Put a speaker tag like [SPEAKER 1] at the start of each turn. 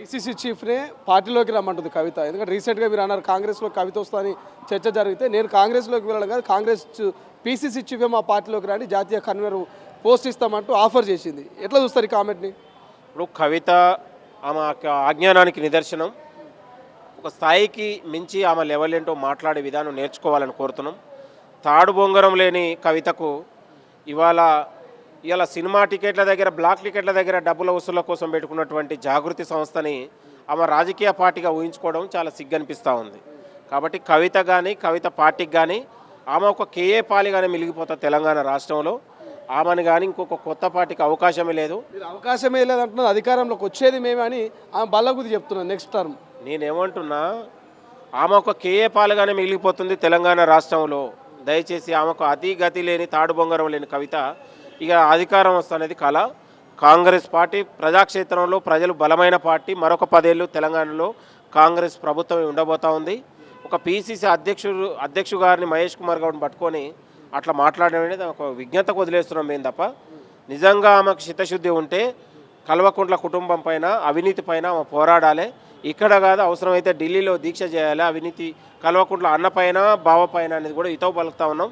[SPEAKER 1] PCC చీఫ్నే పార్టీలోకి రమ్మంటుంది కవిత. ఎందుకంటే రీసెంట్గా మీరు అన్నారు కాంగ్రెస్లో కవిత వస్తుందని చర్చ జరిగితే, నేను కాంగ్రెస్లోకి వెళ్ళడం కాదు, కాంగ్రెస్ పిసిసి చీఫే మా పార్టీలోకి రాని జాతీయ కన్వీనర్ పోస్ట్ ఇస్తామంటూ ఆఫర్ చేసింది. ఎట్లా చూస్తారు ఈ కామెంట్ని?
[SPEAKER 2] ఇప్పుడు కవిత ఆమె అజ్ఞానానికి నిదర్శనం. ఒక స్థాయికి మించి ఆమె లెవెల్ ఏంటో మాట్లాడే విధానం నేర్చుకోవాలని కోరుతున్నాం. తాడు బొంగరం లేని కవితకు ఇవాళ సినిమా టికెట్ల దగ్గర, బ్లాక్ టికెట్ల దగ్గర డబ్బుల వసూళ్ల కోసం పెట్టుకున్నటువంటి జాగృతి సంస్థని ఆమె రాజకీయ పార్టీగా ఊహించుకోవడం చాలా సిగ్గనిపిస్తూ ఉంది. కాబట్టి కవిత కానీ, కవిత పార్టీకి కానీ ఆమె ఒక కేఏ పాలిగానే మిలిగిపోతుంది తెలంగాణ రాష్ట్రంలో. ఆమెను కానీ ఇంకొక కొత్త పార్టీకి అవకాశమే లేదు.
[SPEAKER 1] అవకాశమే లేదంటున్నారు, అధికారంలోకి వచ్చేది మేమే అని ఆమె బల్లగుద్ది చెప్తున్నాను నెక్స్ట్ టర్మ్.
[SPEAKER 2] నేనేమంటున్నా, ఆమె ఒక కేఏ పాలుగానే మిగిలిపోతుంది తెలంగాణ రాష్ట్రంలో. దయచేసి ఆమెకు అతి గతి లేని, తాడు బొంగరం లేని కవిత ఇక అధికారం వస్తున్నది కళ. కాంగ్రెస్ పార్టీ ప్రజాక్షేత్రంలో ప్రజలు బలమైన పార్టీ. మరొక 10 ఏళ్ళు తెలంగాణలో కాంగ్రెస్ ప్రభుత్వం ఉండబోతూ ఉంది. ఒక పిసిసి అధ్యక్షుడు గారిని మహేష్ కుమార్ గౌడ్ని పట్టుకొని అట్లా మాట్లాడడం అనేది ఒక విజ్ఞతకు వదిలేస్తున్నాం మేము తప్ప, నిజంగా ఆమెకు చిత్తశుద్ధి ఉంటే కల్వకుంట్ల కుటుంబం పైన, అవినీతి పైన ఆమె పోరాడాలి. ఇక్కడ కాదు, అవసరమైతే ఢిల్లీలో దీక్ష చేయాలి. అవినీతి కల్వకుంట్ల అన్న పైన, బావ పైన అనేది కూడా హితవు పలుకుతా ఉన్నాం.